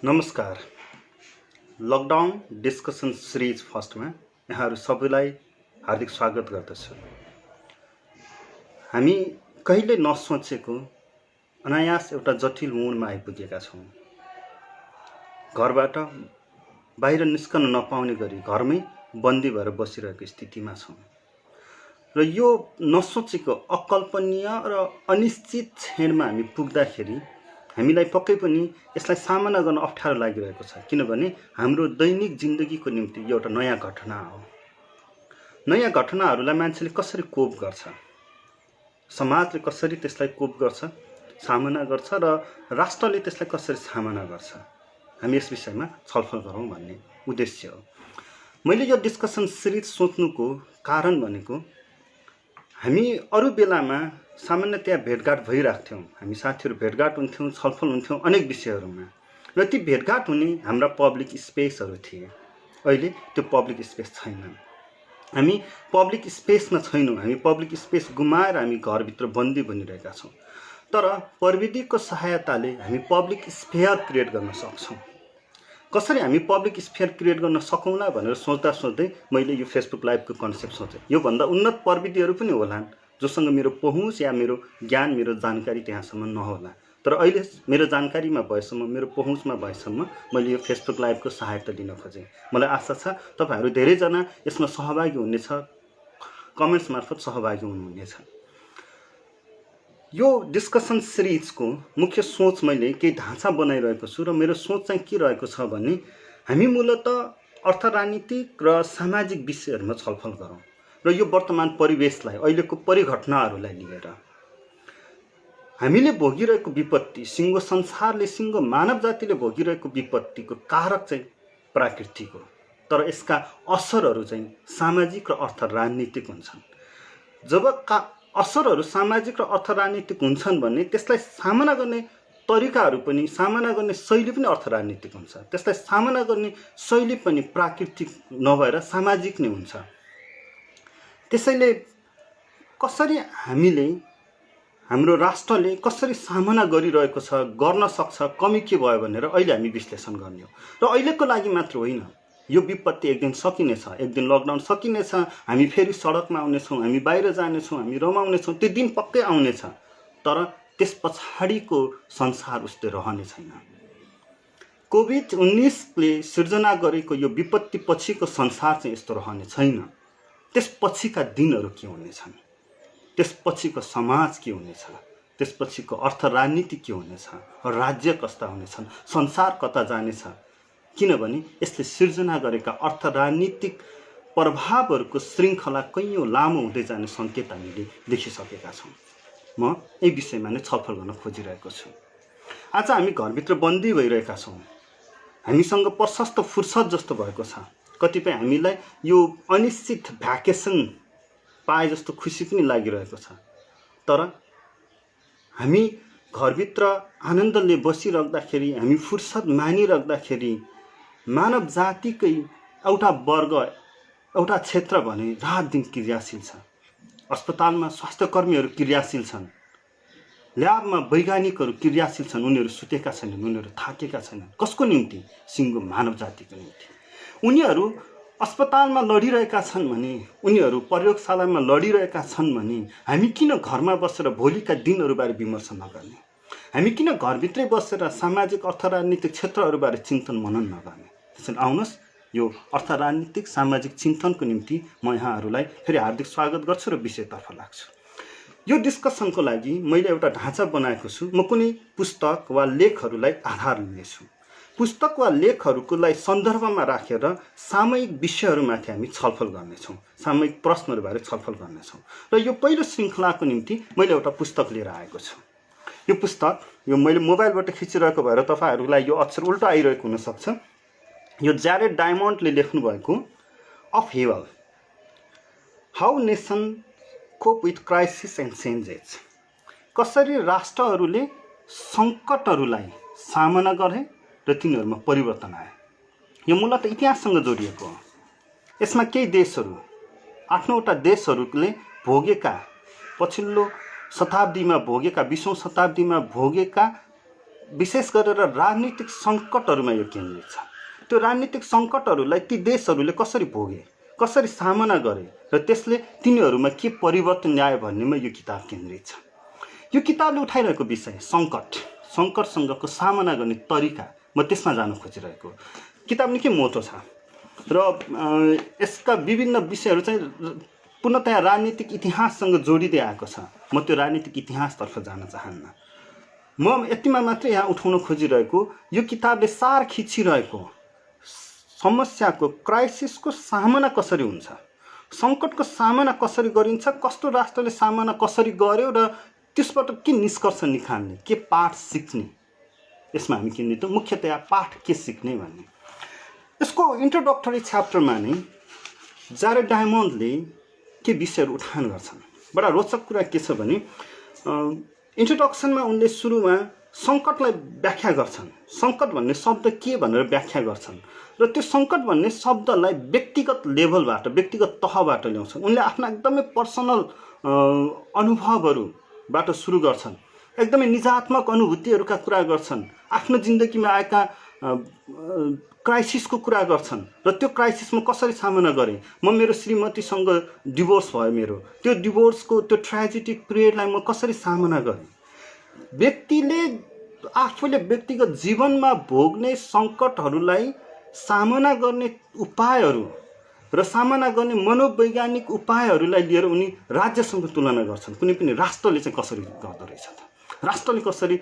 नमस्कार। Lockdown discussion series फर्स्टमा यहाँहरू सबैलाई हार्दिक स्वागत गर्दछु। हामी कहिले नसोचेको अनायास एउटा जटिल मोडमा आइपुगेका छौँ। घरबाट बाहिर निस्कन नपाउने गरी घरमै बन्दी भएर बसिरहेको स्थितिमा छौँ र यो नसोचेको अकल्पनीय र अनिश्चित क्षणमा हामी पुग्दाखेरि हामीलाई पक्कै पनि यसलाई सामना गर्न अप्ठ्यारो लागिरहेको छ, किनभने हाम्रो दैनिक जिन्दगीको निम्ति यो एउटा नयाँ घटना हो। नयाँ घटनाहरूलाई मान्छेले कसरी कोप गर्छ, समाजले कसरी त्यसलाई कोप गर्छ, सामना गर्छ र राष्ट्रले त्यसलाई कसरी सामना गर्छ, हामी यस विषयमा छलफल गरौँ भन्ने उद्देश्य हो। मैले यो डिस्कसन सिरिज सोच्नुको कारण भनेको हामी अरू बेलामा सामान्यतया भेटघाट भइराख्थ्यौँ। हामी साथीहरू भेटघाट हुन्थ्यौँ, छलफल हुन्थ्यौँ अनेक विषयहरूमा र ती भेटघाट हुने हाम्रा पब्लिक स्पेसहरू थिए। अहिले त्यो पब्लिक स्पेस छैन। हामी पब्लिक स्पेसमा छैनौँ। हामी पब्लिक स्पेस गुमाएर हामी घरभित्र बन्दी बनिरहेका छौँ। तर प्रविधिको सहायताले हामी पब्लिक स्फेयर क्रिएट गर्न सक्छौँ। कसरी हामी पब्लिक स्फेयर क्रिएट गर्न सकौँला भनेर सोच्दा सोच्दै मैले यो फेसबुक लाइभको कन्सेप्ट सोचेँ। योभन्दा उन्नत प्रविधिहरू पनि होलान् जोसँग मेरो पहुँच या मेरो ज्ञान, मेरो जानकारी त्यहाँसम्म नहोला। तर अहिले मेरो जानकारीमा भएसम्म, मेरो पहुँचमा भएसम्म मैले यो फेसबुक लाइभको सहायता लिन खोजेँ। मलाई आशा छ तपाईहरू धेरैजना यसमा सहभागी हुनेछ, कमेन्ट्स मार्फत सहभागी हुनुहुनेछ। यो डिस्कसन सिरिजको मुख्य सोच मैले केही ढाँचा बनाइरहेको छु र मेरो सोच चाहिँ के रहेको छ भने हामी मूलतः अर्थराजनीतिक र सामाजिक विषयहरूमा छलफल गरौँ र यो वर्तमान परिवेशलाई, अहिलेको परिघटनाहरूलाई लिएर हामीले भोगिरहेको विपत्ति, सिङ्गो संसारले, सिङ्गो मानव जातिले भोगिरहेको विपत्तिको कारक चाहिँ प्राकृतिक हो, तर यसका असरहरू चाहिँ सामाजिक र अर्थराजनीतिक हुन्छन्। जब असरहरू सामाजिक र अर्थराजनीतिक हुन्छन् भने त्यसलाई सामना गर्ने तरिकाहरू पनि, सामना गर्ने शैली पनि अर्थराजनीतिक हुन्छ। त्यसलाई सामना गर्ने शैली पनि प्राकृतिक नभएर सामाजिक नै हुन्छ। त्यसैले कसरी हामीले, हाम्रो राष्ट्रले कसरी सामना गरिरहेको छ, गर्न सक्छ, कमी के भयो भनेर अहिले हामी विश्लेषण गर्ने हो। र अहिलेको लागि मात्र होइन, यो विपत्ति एक दिन सकिनेछ, एक दिन लकडाउन सकिनेछ, हामी फेरि सडकमा आउनेछौँ, हामी बाहिर जानेछौँ, हामी रमाउनेछौँ, त्यो दिन पक्कै आउनेछ। तर त्यस पछाडिको संसार उस्तै रहने छैन। कोभिड-19ले सिर्जना गरेको यो विपत्ति पछिको संसार चाहिँ यस्तो रहने छैन। त्यसपछिका दिनहरू के हुनेछन्, त्यसपछिको समाज के हुनेछ, त्यसपछिको अर्थराजनीति के हुनेछ, राज्य कस्ता हुनेछन्, संसार कता जानेछ, किनभने यसले सिर्जना गरेका अर्थराजनीतिक प्रभावहरूको श्रृङ्खला कैयौँ लामो हुँदै जाने सङ्केत हामीले देखिसकेका छौँ। म यही विषयमा नै छलफल गर्न खोजिरहेको छु। आज हामी घरभित्र बन्दी भइरहेका छौँ। हामीसँग प्रशस्त फुर्सद जस्तो भएको छ। कतिपय हामीलाई यो अनिश्चित भ्याकेसन पाए जस्तो खुसी पनि लागिरहेको छ। तर हामी घरभित्र आनन्दले बसिराख्दाखेरि, हामी फुर्सद मानिराख्दाखेरि मानव जातिकै एउटा वर्ग, एउटा क्षेत्र भने रात दिन क्रियाशील छ। अस्पतालमा स्वास्थ्यकर्मीहरू क्रियाशील छन्, ल्याबमा वैज्ञानिकहरू क्रियाशील छन्। उनीहरू सुतेका छैनन्, उनीहरू थाकेका छैनन्। कसको निम्ति? सिङ्गो मानव जातिको निम्ति। उनीहरू अस्पतालमा लडिरहेका छन् भने, उनीहरू प्रयोगशालामा लडिरहेका छन् भने हामी किन घरमा बसेर भोलिका दिनहरूबारे विमर्श नगर्ने? हामी किन घरभित्रै बसेर सामाजिक अर्थराजनीतिक क्षेत्रहरूबारे चिन्तन मनन नगर्ने? त्यसैले आउनुहोस्, यो अर्थराजनीतिक सामाजिक चिन्तनको निम्ति म यहाँहरूलाई फेरि हार्दिक स्वागत गर्छु र विषयतर्फ लाग्छु। यो डिस्कसनको लागि मैले एउटा ढाँचा बनाएको छु। म कुनै पुस्तक वा लेखहरूलाई आधार लिनेछु। पुस्तक वा लेखहरूलाई सन्दर्भमा राखेर सामयिक विषयहरूमाथि हामी छलफल गर्नेछौँ, सामयिक प्रश्नहरूबारे छलफल गर्नेछौँ। र यो पहिलो श्रृङ्खलाको निम्ति मैले एउटा पुस्तक लिएर आएको छु। यो पुस्तक, यो मैले मोबाइलबाट खिचिरहेको भएर तपाईँहरूलाई यो अक्षर उल्टो आइरहेको हुनसक्छ। यो ज्यारेड डायमन्डले लेख्नुभएको upheaval, how nation cope with crisis and changes, कसरी राष्ट्रहरूले सङ्कटहरूलाई सामना गरे र तिनीहरूमा परिवर्तन आए। यो मूलतः इतिहाससँग जोडिएको हो। यसमा केही देशहरू, 8-9वटा देशहरूले भोगेका, पछिल्लो शताब्दीमा भोगेका, 20औं शताब्दीमा भोगेका विशेष गरेर राजनीतिक सङ्कटहरूमा यो केन्द्रित छ। त्यो राजनीतिक सङ्कटहरूलाई ती देशहरूले कसरी भोगे, कसरी सामना गरे र त्यसले तिनीहरूमा के परिवर्तन ल्यायो भन्नेमा यो किताब केन्द्रित छ। यो किताबले उठाइरहेको विषय सङ्कटसँगको सामना गर्ने तरिका, म त्यसमा जान खोजिरहेको। किताब निकै मोटो छ र यसका विभिन्न विषयहरू चाहिँ पूर्णतया राजनीतिक इतिहाससँग जोडिँदै आएको छ। म त्यो राजनीतिक इतिहासतर्फ जान चाहन्न। म यतिमा मात्रै यहाँ उठाउन खोजिरहेको यो किताबले सार खिचिरहेको समस्याको, क्राइसिसको सामना कसरी हुन्छ, सङ्कटको सामना कसरी गरिन्छ, कस्तो राष्ट्रले सामना कसरी गर्यो र त्यसबाट के निष्कर्ष निकाल्ने, के पाठ सिक्ने, यसमा हामी केन्द्रित हौँ। मुख्यतया पाठ के सिक्ने भन्ने। यसको इन्ट्रोडक्टरी च्याप्टरमा नै जारेड डायमन्डले के विषयहरू उठान गर्छन्। बडा रोचक कुरा के छ भने इन्ट्रोडक्सनमा उनले सुरुमा सङ्कटलाई व्याख्या गर्छन्। सङ्कट भन्ने शब्द के भनेर व्याख्या गर्छन् र त्यो सङ्कट भन्ने शब्दलाई व्यक्तिगत लेभलबाट, व्यक्तिगत तहबाट ल्याउँछन्। उनले आफ्ना एकदमै पर्सनल अनुभवहरूबाट सुरु गर्छन्, एकदमै निजात्मक अनुभूतिहरूका कुरा गर्छन्, आफ्नो जिन्दगीमा आएका क्राइसिसको कुरा गर्छन् र त्यो क्राइसिसमा कसरी सामना गरेँ। म मेरो श्रीमतीसँग डिभोर्स भयो, त्यो डिभोर्सको त्यो ट्रेजेडिक पिरियडलाई म कसरी सामना गरेँ। व्यक्तिले आफूले व्यक्तिगत जीवनमा भोग्ने सङ्कटहरूलाई सामना गर्ने उपायहरू र सामना गर्ने मनोवैज्ञानिक उपायहरूलाई लिएर उनी राज्यसँग तुलना गर्छन्। कुनै पनि राष्ट्रले चाहिँ कसरी गर्दो रहेछ त, राष्ट्रले कसरी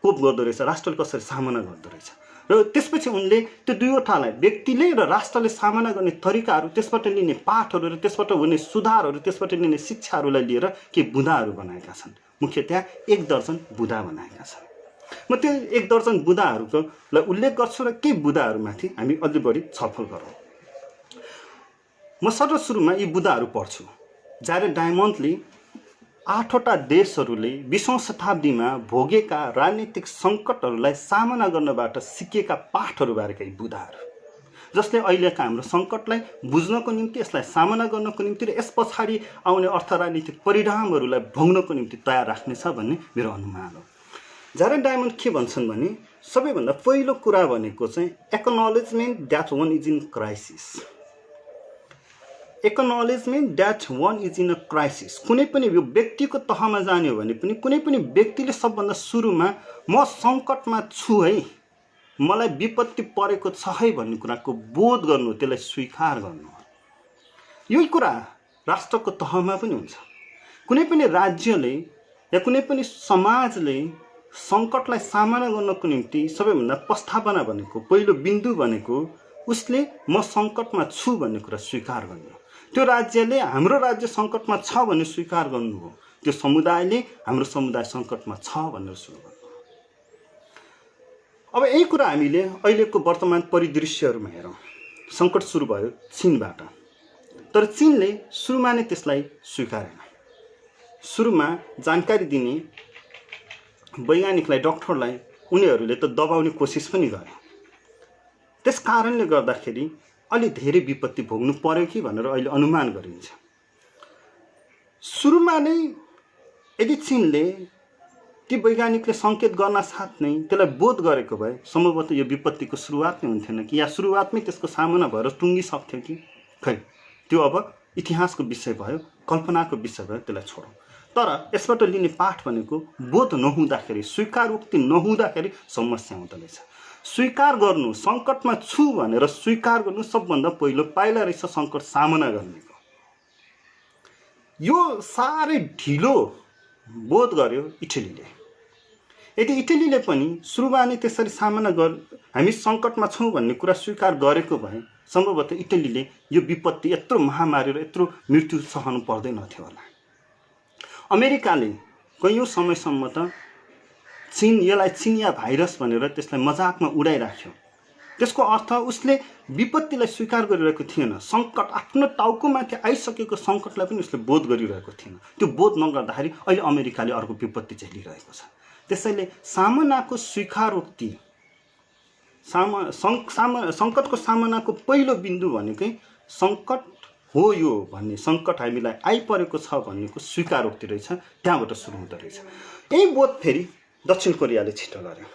कोप गर्दो रहेछ, राष्ट्रले कसरी सामना गर्दो रहेछ। र त्यसपछि उनले त्यो दुईवटालाई, व्यक्तिले र राष्ट्रले सामना गर्ने तरिकाहरू, त्यसबाट लिने पाठहरू र त्यसबाट हुने सुधारहरू, त्यसबाट लिने शिक्षाहरूलाई लिएर के बुँदाहरू बनाएका छन्। मुख्यतया 1 दर्जन बुँदा बनाएका छन्। म त्यो 1 दर्जन बुँदाहरूको उल्लेख गर्छु र केही बुँदाहरूमाथि हामी अझै बढी छलफल गरौँ। म सर्वसुरुमा यी बुँदाहरू पढ्छु। जारेड डायमन्डले 8वटा देशहरूले 20औं शताब्दीमा भोगेका राजनीतिक सङ्कटहरूलाई सामना गर्नबाट सिकेका पाठहरूबारेका यी बुँदाहरू, जसले अहिलेका हाम्रो सङ्कटलाई बुझ्नको निम्ति, यसलाई सामना गर्नको निम्ति र यस पछाडि आउने अर्थ राजनीतिक परिणामहरूलाई भोग्नको निम्ति तयार राख्नेछ भन्ने मेरो अनुमान हो। जारेड डायमन्ड के भन्छन् भने सबैभन्दा पहिलो कुरा भनेको चाहिँ acknowledgement that one is in crisis. Acknowledgement that one is in a crisis. कुनै पनि यो व्यक्तिको तहमा जाने हो भने पनि कुनै पनि व्यक्तिले सबभन्दा सुरुमा म सङ्कटमा छु है, मलाई विपत्ति परेको छ है भन्ने कुराको बोध गर्नु, त्यसलाई स्वीकार गर्नु। यही कुरा राष्ट्रको तहमा पनि हुन्छ। कुनै पनि राज्यले या कुनै पनि समाजले सङ्कटलाई सामना गर्नको निम्ति सबैभन्दा प्रस्तावना भनेको, पहिलो बिन्दु भनेको उसले म सङ्कटमा छु भन्ने कुरा स्वीकार गर्नु। त्यो राज्यले हाम्रो राज्य सङ्कटमा छ भन्ने स्वीकार गर्नु हो। त्यो समुदायले हाम्रो समुदाय सङ्कटमा छ भनेर सुरु गर्नु। अब यही कुरा हामीले अहिलेको वर्तमान परिदृश्यहरूमा हेरौँ। सङ्कट सुरु भयो चीनबाट, तर चीनले सुरुमा नै त्यसलाई स्वीकारेन। सुरुमा जानकारी दिने वैज्ञानिकलाई, डक्टरलाई उनीहरूले त दबाउने कोसिस पनि गरे। त्यस कारणले गर्दाखेरि अलि धेरै विपत्ति भोग्नु पर्यो कि भनेर अहिले अनुमान गरिन्छ। सुरुमा नै यदि चीनले ती वैज्ञानिकले सङ्केत गर्न साथ नै त्यसलाई बोध गरेको भए सम्भवतः यो विपत्तिको सुरुवात नै हुन्थेन कि, या सुरुवातमै त्यसको सामना भएर टुङ्गिसक्थ्यो कि। खै, त्यो अब इतिहासको विषय भयो, कल्पनाको विषय भयो, त्यसलाई छोडौँ। तर यसबाट लिने पाठ भनेको बोध नहुँदाखेरि, स्वीकारोक्ति नहुँदाखेरि समस्या हुँदो रहेछ। स्वीकार गर्नु, सङ्कटमा छु भनेर स्वीकार गर्नु सबभन्दा पहिलो पाइला रहेछ सङ्कट सामना गर्नेको। यो साह्रै ढिलो बोध गर्यो इटलीले। यदि इटलीले पनि सुरुमा नै त्यसरी सामना हामी सङ्कटमा छौँ भन्ने कुरा स्वीकार गरेको भए सम्भवतः इटलीले यो विपत्ति, यत्रो महामारी र यत्रो मृत्यु सहनु पर्दैन थियो होला। अमेरिकाले कैयौँ समयसम्म त यसलाई चिनिया भाइरस भनेर त्यसलाई मजाकमा उडाइराख्यो। त्यसको अर्थ उसले विपत्तिलाई स्वीकार गरिरहेको थिएन। सङ्कट, आफ्नो टाउकोमाथि आइसकेको सङ्कटलाई पनि उसले बोध गरिरहेको थिएन। त्यो बोध नगर्दाखेरि अहिले अमेरिकाले अर्को विपत्ति झेलिरहेको छ। त्यसैले सामनाको स्वीकारोक्ति, सङ्कटको सामनाको पहिलो बिन्दु भनेकै सङ्कट हो यो भन्ने, सङ्कट हामीलाई आइपरेको छ भन्नेको स्वीकारोक्ति रहेछ। त्यहाँबाट सुरु हुँदो रहेछ। यही बोध फेरि दक्षिण कोरियाले छिटो गर्यो।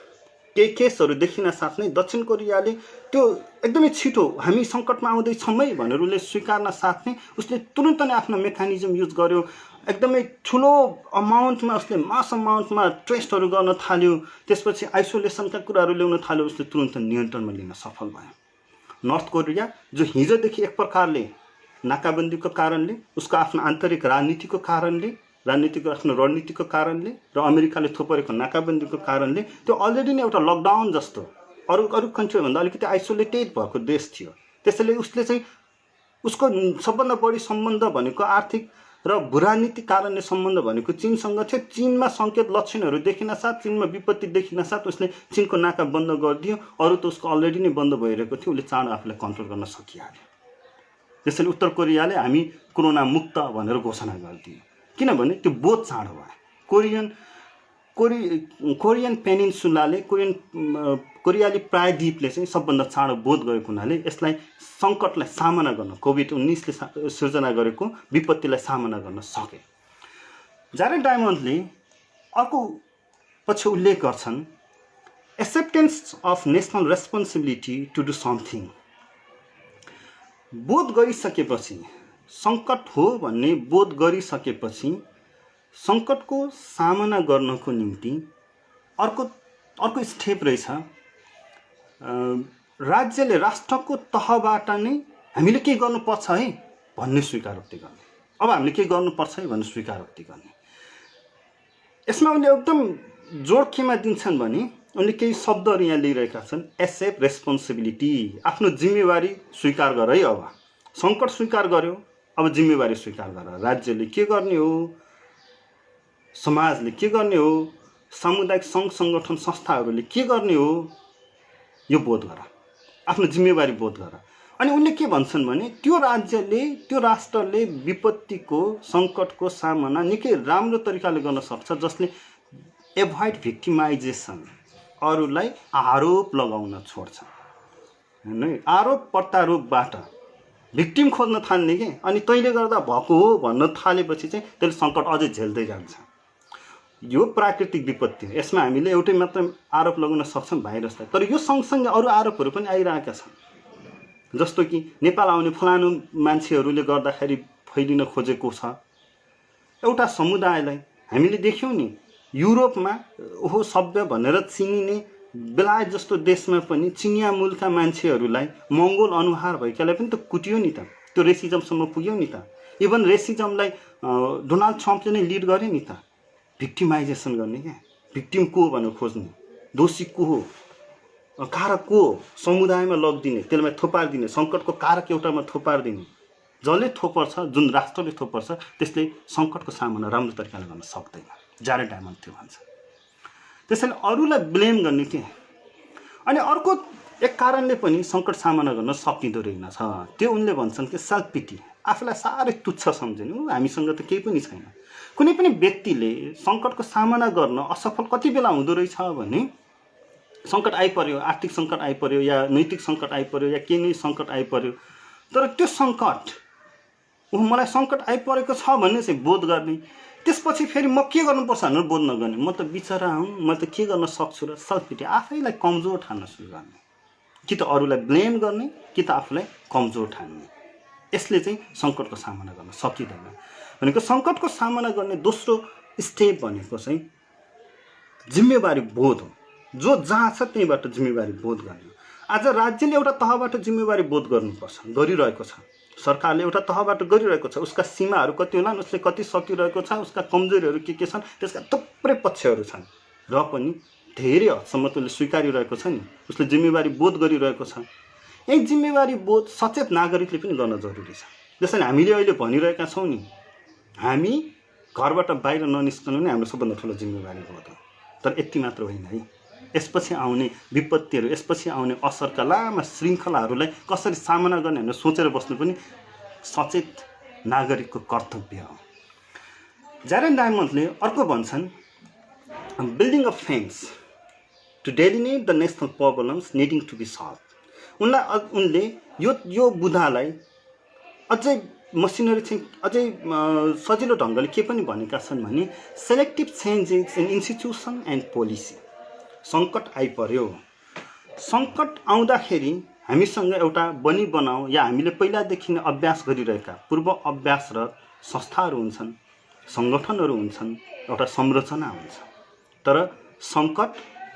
केही केसहरू देखिन साथ नै दक्षिण कोरियाले त्यो एकदमै छिटो हामी सङ्कटमा आउँदैछौँ है भनेर उसले स्वीकार्न साथ नै उसले तुरुन्त नै आफ्नो मेकानिजम युज गर्यो। एकदमै ठुलो अमाउन्टमा उसले मास अमाउन्टमा टेस्टहरू गर्न थाल्यो। त्यसपछि आइसोलेसनका कुराहरू ल्याउन थाल्यो। उसले तुरुन्त नियन्त्रणमा लिन सफल भयो। नर्थ कोरिया जो हिजोदेखि एक प्रकारले नाकाबन्दीको कारणले, उसको आफ्नो आन्तरिक राजनीतिको कारणले, आफ्नो रणनीतिको कारणले र अमेरिकाले थोपरेको नाकाबन्दीको कारणले त्यो अलरेडी नै एउटा लकडाउन जस्तो अरू कन्ट्रीभन्दा अलिकति आइसोलेटेड भएको देश थियो। त्यसैले उसले चाहिँ उसको सबभन्दा बढी सम्बन्ध भनेको आर्थिक र भूराजनीतिक कारणले सम्बन्ध भनेको चीनसँग थियो। चीनमा सङ्केत लक्षणहरू देखिन साथ, चीनमा विपत्ति देखिन साथ उसले चीनको नाका बन्द गरिदियो। अरू त उसको अलरेडी नै बन्द भइरहेको थियो। उसले चाँडो आफूलाई कन्ट्रोल गर्न सकिहाल्यो। त्यसैले उत्तर कोरियाले हामी कोरोना मुक्त भनेर घोषणा गरिदियो, किनभने त्यो बोध चाँडो भयो। कोरियन पेनिन्सुलाले कोरियाली प्रायद्वीपले चाहिँ सबभन्दा चाँडो बोध गएको हुनाले यसलाई सङ्कटलाई सामना गर्न, कोभिड-19ले सिर्जना गरेको विपत्तिलाई सामना गर्न सके। जारेड डायमन्डले अर्को पछि उल्लेख गर्छन्, acceptance of national responsibility to do something. बोध गरिसकेपछि, सङ्कट हो भन्ने बोध गरिसकेपछि सङ्कटको सामना गर्नको निम्ति अर्को स्टेप रहेछ। राज्यले राष्ट्रको तहबाट नै हामीले के गर्नुपर्छ है भन्ने स्वीकारोक्ति गर्ने। अब हामीले के गर्नुपर्छ है भन्ने स्वीकारोक्ति गर्ने। यसमा उनले एकदम जोड केमा दिन्छन् भने उनले केही शब्दहरू यहाँ लिइरहेका छन्। एक्सेप्ट रेस्पोन्सिबिलिटी, आफ्नो जिम्मेवारी स्वीकार गर है। अब सङ्कट स्वीकार गर्यो, अब जिम्मेवारी स्वीकार गर। राज्यले के गर्ने हो, समाजले के गर्ने हो, सामुदायिक सङ्घ सङ्गठन संस्थाहरूले के गर्ने हो, यो बोध गर, आफ्नो जिम्मेवारी बोध गर। अनि उनले के भन्छन् भने त्यो राज्यले, त्यो राष्ट्रले विपत्तिको सङ्कटको सामना निकै राम्रो तरिकाले गर्न सक्छ, जसले एभोइड भिक्टिमाइजेसन, अरूलाई आरोप लगाउन छोड्छ। होइन, आरोप प्रत्यारोपबाट भिक्टिम खोज्न थाल्ने के, अनि तैँले गर्दा भएको हो भन्न थालेपछि चाहिँ त्यसले सङ्कट अझै झेल्दै जान्छ। यो प्राकृतिक विपत्ति हो, यसमा हामीले एउटै मात्र आरोप लगाउन सक्छौँ भाइरसलाई। तर यो सँगसँगै अरू आरोपहरू पनि आइरहेका छन्, जस्तो कि नेपाल आउने फलानु मान्छेहरूले गर्दाखेरि फैलिन खोजेको छ। एउटा समुदायलाई हामीले देख्यौँ नि, युरोपमा ओहो सभ्य भनेर चिनिने बेलायत जस्तो देशमा पनि चिनिया मूलका मान्छेहरूलाई मङ्गोल अनुहार भएकालाई पनि त कुटियो नि त, त्यो रेसिजमसम्म पुग्यो नि त। इभन रेसिजमलाई डोनाल्ड ट्रम्पले नै लिड गरे नि त, भिक्टिमाइजेसन गर्ने क्या। भिक्टिम को हो भनेर खोज्ने, दोषी को हो, कारक को हो, समुदायमा लगिदिने, त्यसलाई थोपारिदिने, सङ्कटको कारक एउटामा थोपारिदिने। जसले थोपर्छ, जुन राष्ट्रले थोपर्छ, त्यसले सङ्कटको सामना राम्रो तरिकाले गर्न सक्दैन। जारेड डायमन्ड त्यो भन्छ। त्यसैले अरूलाई ब्लेम गर्ने के। अनि अर्को एक कारणले पनि सङ्कट सामना गर्न सकिँदो रहेनछ, त्यो उनले भन्छन् कि सेल्फ पिटी, आफूलाई साह्रै तुच्छ सम्झिनु। हामीसँग त केही पनि छैन। कुनै पनि व्यक्तिले सङ्कटको सामना गर्न असफल कति बेला हुँदो रहेछ भने, सङ्कट आइपर्यो, आर्थिक सङ्कट आइपर्यो या नैतिक सङ्कट आइपर्यो या केही नै सङ्कट आइपर्यो, तर त्यो सङ्कट मलाई सङ्कट आइपरेको छ भन्ने चाहिँ बोध गर्ने, त्यसपछि फेरि म के गर्नुपर्छ भनेर बोध नगर्ने, म त बिचरा हुँ, म त के गर्न सक्छु र सेल्फ पिटी, आफैलाई कमजोर ठान्न सुरु गर्ने। कि त अरूलाई ब्लेम गर्ने, कि त आफूलाई कमजोर ठान्ने। यसले चाहिँ सङ्कटको सामना गर्न सकिँदैन। भनेको सङ्कटको सामना गर्ने दोस्रो स्टेप भनेको चाहिँ जिम्मेवारी बोध हो। जो जहाँ छ त्यहीँबाट जिम्मेवारी बोध गर्ने। आज राज्यले एउटा तहबाट जिम्मेवारी बोध गर्नुपर्छ, गरिरहेको छ। सरकारले एउटा तहबाट गरिरहेको छ। उसका सीमाहरू कति होलान्, उसले कति सकिरहेको छ, उसका कमजोरीहरू के छन्, त्यसका थुप्रै पक्षहरू छन्, र पनि धेरै हदसम्म त्यसले स्वीकारिरहेको छ नि, उसले जिम्मेवारी बोध गरिरहेको छ। यही जिम्मेवारी बोध सचेत नागरिकले पनि गर्न जरुरी छ। जसरी हामीले अहिले भनिरहेका छौँ नि, हामी घरबाट बाहिर ननिस्कनु नै हाम्रो सबभन्दा ठुलो जिम्मेवारी बोध हो। तर यति मात्र होइन है, यसपछि आउने विपत्तिहरू, यसपछि आउने असरका लामा श्रृङ्खलाहरूलाई कसरी सामना गर्ने भनेर सोचेर बस्नु पनि सचेत नागरिकको कर्तव्य हो। जारेड डायमन्डले अर्को भन्छन्, building a fence to delineate the national problems needing to be solve. उनले यो बुदालाई अझै मसिनरी चाहिँ अझै सजिलो ढङ्गले के पनि भनेका छन् भने, selective changes in institution and policy. सङ्कट आइपर्यो। सङ्कट आउँदाखेरि हामीसँग एउटा बनी बनाऊ या हामीले पहिलादेखि नै अभ्यास गरिरहेका पूर्व अभ्यासरत संस्थाहरू हुन्छन्, सङ्गठनहरू हुन्छन्, एउटा संरचना हुन्छ। तर सङ्कट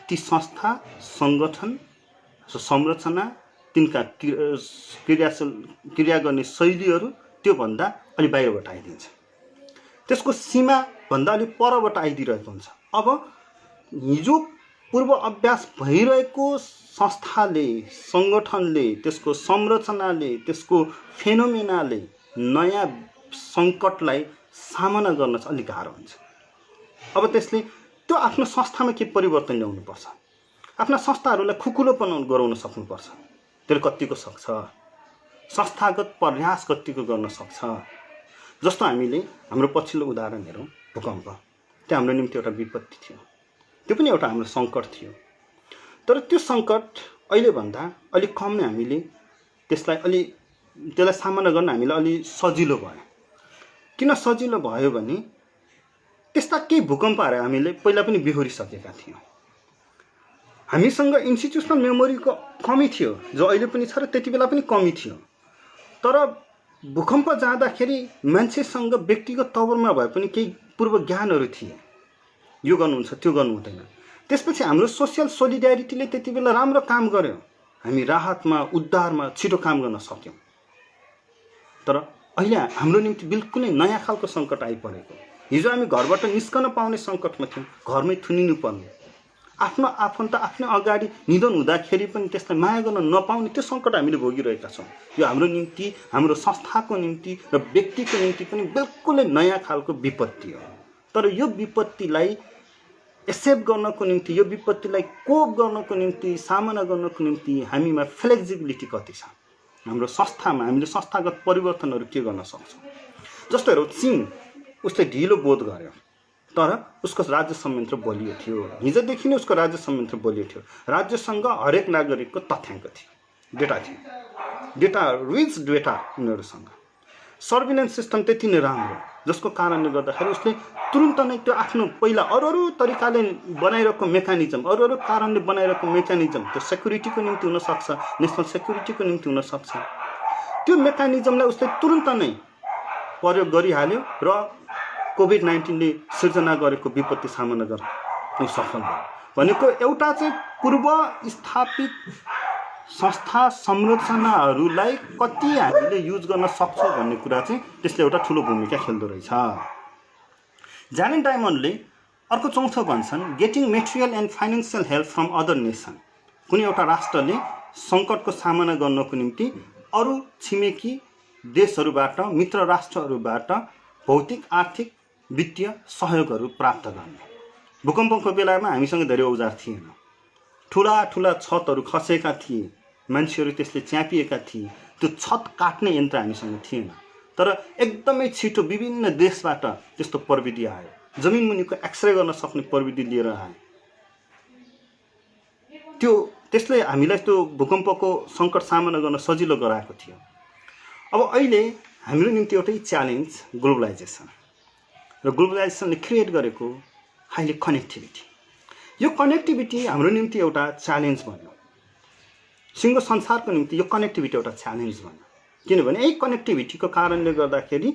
ती संस्था, सङ्गठन, संरचना, तिनका क्रिया गर्ने शैलीहरू त्योभन्दा अलि बाहिरबाट आइदिन्छ। त्यसको सीमाभन्दा अलि परबाट आइदिरहेको हुन्छ। अब हिजो पूर्व अभ्यास भइरहेको संस्थाले, सङ्गठनले, त्यसको संरचनाले, त्यसको फेनोमेनाले नयाँ सङ्कटलाई सामना गर्न चाहिँ अलिक गाह्रो हुन्छ। अब त्यसले त्यो आफ्नो संस्थामा के परिवर्तन ल्याउनुपर्छ, आफ्ना संस्थाहरूलाई खुकुलोपन गराउन सक्नुपर्छ। त्यसले कतिको सक्छ, संस्थागत प्रयास कतिको गर्न सक्छ। जस्तो हामीले हाम्रो पछिल्लो उदाहरण हेरौँ, भूकम्प। त्यो हाम्रो निम्ति एउटा विपत्ति थियो, त्यो पनि एउटा हाम्रो सङ्कट थियो। तर त्यो सङ्कट अहिलेभन्दा अलिक कम नै हामीले त्यसलाई सामना गर्न हामीलाई अलि सजिलो भयो। किन सजिलो भयो भने त्यस्ता केही भूकम्पहरू हामीले पहिला पनि बिहोरिसकेका थियौँ। हामीसँग इन्स्टिट्युसनल मेमोरीको कमी थियो, जो अहिले पनि छ र त्यति बेला पनि कमी थियो। तर भूकम्प जाँदाखेरि मान्छेसँग व्यक्तिगत तवरमा भए पनि केही पूर्व ज्ञानहरू थिए, यो गर्नुहुन्छ त्यो गर्नु हुँदैन। त्यसपछि हाम्रो सोसियल सोलिड्यारिटीले त्यति बेला राम्रो काम गर्यो, हामी राहतमा उद्धारमा छिटो काम गर्न सक्यौँ। तर अहिले हाम्रो निम्ति बिल्कुलै नयाँ खालको सङ्कट आइपरेको। हिजो हामी घरबाट निस्कन पाउने सङ्कटमा थियौँ, घरमै थुनिनु पर्ने, आफ्नो आफन्त आफ्नो अगाडि निधन हुँदाखेरि पनि त्यसलाई माया गर्न नपाउने त्यो सङ्कट हामीले भोगिरहेका छौँ। यो हाम्रो निम्ति, हाम्रो संस्थाको निम्ति र व्यक्तिको निम्ति पनि बिल्कुलै नयाँ खालको विपत्ति हो। तर यो विपत्तिलाई एक्सेप्ट गर्नको निम्ति, यो विपत्तिलाई कोप गर्नको निम्ति, सामना गर्नको निम्ति हामीमा फ्लेक्सिबिलिटी कति छ, हाम्रो संस्थामा हामीले संस्थागत परिवर्तनहरू के गर्न सक्छौँ। जस्तो हेरौँ, चीन उसले ढिलो बोध गर्यो, तर उसको राज्य संयन्त्र बलियो थियो। हिजोदेखि नै उसको राज्य संयन्त्र बलियो थियो। राज्यसँग हरेक नागरिकको तथ्याङ्क थियो, डेटा थियो, डेटा रिच डेटा उनीहरूसँग। सर्भिलेन्स सिस्टम त्यति नै राम्रो, जसको कारणले गर्दाखेरि उसले तुरुन्त नै त्यो आफ्नो पहिला अरू तरिकाले बनाइरहेको मेकानिजम, अरू कारणले बनाइरहेको मेकानिजम, त्यो सेक्युरिटीको निम्ति हुनसक्छ, नेसनल सेक्युरिटीको निम्ति हुनसक्छ, त्यो मेकानिजमलाई उसले तुरुन्त नै प्रयोग गरिहाल्यो र कोभिड-19ले सिर्जना गरेको विपत्ति सामना गर्न सफल भयो। भनेको एउटा चाहिँ पूर्व स्थापित संस्था संरचनाहरूलाई कति हामीले युज गर्न सक्छौँ भन्ने कुरा चाहिँ त्यसले एउटा ठुलो भूमिका खेल्दो रहेछ। जानी डायमन्डले अर्को चौथो भन्छन्, getting material and financial help from other nation. कुनै एउटा राष्ट्रले सङ्कटको सामना गर्नको निम्ति अरू छिमेकी देशहरूबाट, मित्र राष्ट्रहरूबाट भौतिक, आर्थिक, वित्तीय सहयोगहरू प्राप्त गर्ने। भूकम्पको बेलामा हामीसँग धेरै औजार थिएन, ठुला ठुला छतहरू खसेका थिए, मान्छेहरू त्यसले च्यापिएका थिए, त्यो छत काट्ने यन्त्र हामीसँग थिएन। तर एकदमै छिटो विभिन्न देशबाट त्यस्तो प्रविधि आयो, जमिन मुनिको एक्सरे गर्न सक्ने प्रविधि लिएर आयो। त्यसले हामीलाई त्यो भूकम्पको सङ्कट सामना गर्न सजिलो गराएको थियो। अब अहिले हाम्रो निम्ति एउटै च्यालेन्ज ग्लोबलाइजेसन, र ग्लोबलाइजेसनले क्रिएट गरेको हाइली कनेक्टिभिटी। यो कनेक्टिभिटी हाम्रो निम्ति एउटा च्यालेन्ज बन्यो, सिङ्गो संसारको निम्ति यो कनेक्टिभिटी एउटा च्यालेन्ज बन्यो। किनभने यही कनेक्टिभिटीको कारणले गर्दाखेरि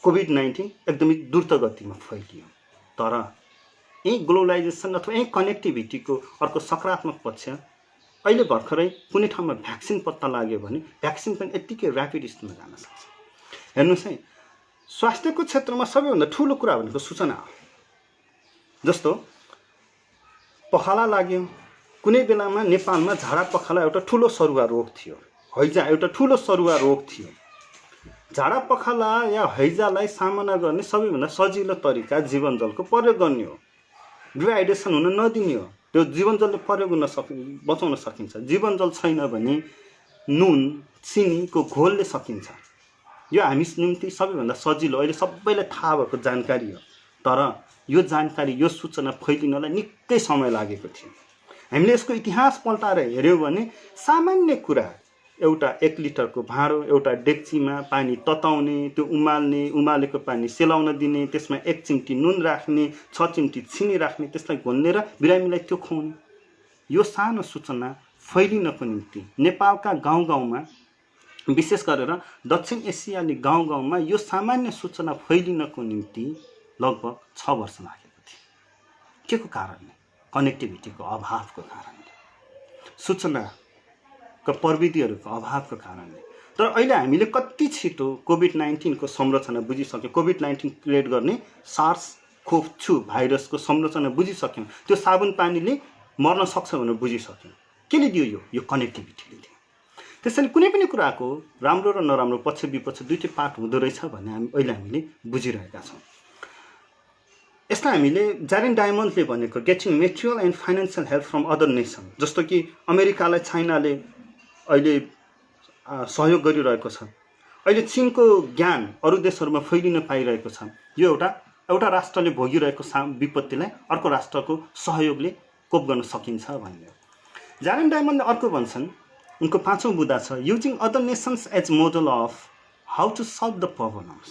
कोभिड-19 एकदमै द्रुत गतिमा फैलियो। तर यही ग्लोबलाइजेसन अथवा यही कनेक्टिभिटीको अर्को सकारात्मक पक्ष, अहिले भर्खरै कुनै ठाउँमा भ्याक्सिन पत्ता लाग्यो भने भ्याक्सिन पनि यत्तिकै ऱ्यापिड स्पिडमा जान सक्छ। हेर्नुहोस् है, स्वास्थ्यको क्षेत्रमा सबैभन्दा ठुलो कुरा भनेको सूचना हो। जस्तो पखाला लाग्यो, कुनै बेलामा नेपालमा झाडा पखाला एउटा ठुलो सरुवा रोग थियो, हैजा एउटा ठुलो सरुवा रोग थियो। झाडा पखाला या हैजालाई सामना गर्ने सबैभन्दा सजिलो तरिका जीवनजलको प्रयोग गर्ने हो, डिहाइड्रेसन हुन नदिने हो। त्यो जीवनजलले प्रयोग हुन बचाउन सकिन्छ। जीवनजल छैन भने नुन, चिनीको घोलले सकिन्छ। यो हामी निम्ति सबैभन्दा सजिलो, अहिले सबैलाई थाहा भएको जानकारी हो। तर यो जानकारी, यो सूचना फैलिनलाई निकै समय लागेको थियो। हामीले यसको इतिहास पल्टाएर हेऱ्यौँ भने सामान्य कुरा, एउटा 1 लिटरको भाँडो, एउटा डेक्चीमा पानी तताउने, त्यो उमालेको पानी सेलाउन दिने, त्यसमा 1 चिम्टी नुन राख्ने, 6 चिम्टी चिनी राख्ने, त्यसलाई घोल्नेर बिरामीलाई त्यो खुवाउने। यो सानो सूचना फैलिनको निम्ति नेपालका गाउँ गाउँमा विशेष गरेर दक्षिण एसियाली गाउँ गाउँमा यो सामान्य सूचना फैलिनको निम्ति लगभग 6 वर्ष लागेको थियो। के को कारणले? कनेक्टिभिटीको अभावको कारणले, सूचनाका प्रविधिहरूको अभावको कारणले। तर अहिले हामीले कति छिटो कोभिड-19 को संरचना बुझिसक्यौँ, कोभिड-19 क्रिएट गर्ने SARS-CoV-2 भाइरसको संरचना बुझिसक्यौँ, त्यो साबुन पानीले मर्न सक्छ भनेर बुझिसक्यौँ। केले दियो? यो कनेक्टिभिटीले दियो। त्यसैले कुनै पनि कुराको राम्रो र नराम्रो पक्ष विपक्ष दुईटै पार्ट हुँदो रहेछ भन्ने हामीले बुझिरहेका छौँ। यसलाई हामीले जारेन डायमन्डले भनेको getting material and financial help from other nation, जस्तो कि अमेरिकालाई चाइनाले अहिले सहयोग गरिरहेको छ। अहिले चीनको ज्ञान अरू देशहरूमा फैलिन पाइरहेको छ। यो एउटा राष्ट्रले भोगिरहेको विपत्तिलाई अर्को राष्ट्रको सहयोगले कोप गर्न सकिन्छ भन्ने। जारेन डायमन्डले अर्को भन्छन्, उनको 5औं बुँदा छ using other nations as model of how to solve the problems.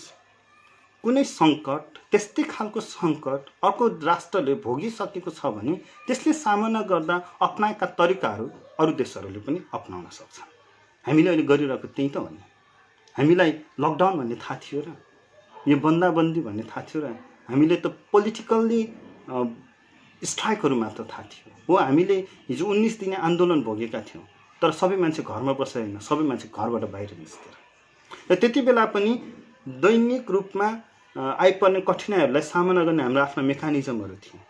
कुनै सङ्कट, त्यस्तै खालको सङ्कट अर्को राष्ट्रले भोगिसकेको छ भने त्यसले सामना गर्दा अपनाएका तरिकाहरू अरू देशहरूले पनि अपनाउन सक्छ। हामीले अहिले गरिरहेको त्यही त हो नि। हामीलाई लकडाउन भन्ने थाहा थियो र? यो बन्दाबन्दी भन्ने थाहा थियो र? हामीले त पोलिटिकल्ली स्ट्राइकहरू मात्र थाहा थियो हो। हामीले हिजो 19 दिने आन्दोलन भोगेका थियौँ, तर सबै मान्छे घरमा बसेर होइन, सबै मान्छे घरबाट बाहिर निस्केर। र त्यति बेला पनि दैनिक रूपमा आइपर्ने कठिनाइहरूलाई सामना गर्ने हाम्रो आफ्ना मेकानिजमहरू थिए।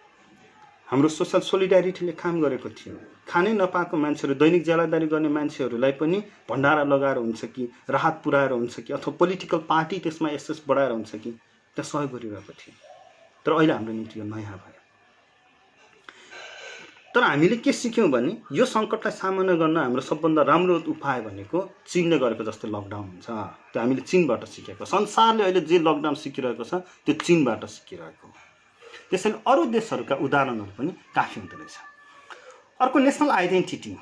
हाम्रो सोसल सोलिडारिटीले काम गरेको थियो। खानै नपाएको मान्छेहरू, दैनिक ज्यालादारी गर्ने मान्छेहरूलाई पनि भण्डारा लगाएर हुन्छ कि राहत पुर्याएर हुन्छ कि अथवा पोलिटिकल पार्टी त्यसमा एक्सेस बढाएर हुन्छ कि त्यहाँ सहयोग गरिरहेको थियो। तर अहिले हाम्रो निम्ति यो नयाँ भयो। तर हामीले के सिक्यौँ भने यो सङ्कटलाई सामना गर्न हाम्रो सबभन्दा राम्रो उपाय भनेको चीनले गरेको जस्तै लकडाउन हुन्छ। त्यो हामीले चीनबाट सिकेको। संसारले अहिले जे लकडाउन सिकिरहेको छ त्यो चीनबाट सिकिरहेको हो। त्यसैले अरू देशहरूका उदाहरणहरू पनि काफी हुँदो रहेछ। अर्को नेसनल आइडेन्टिटी,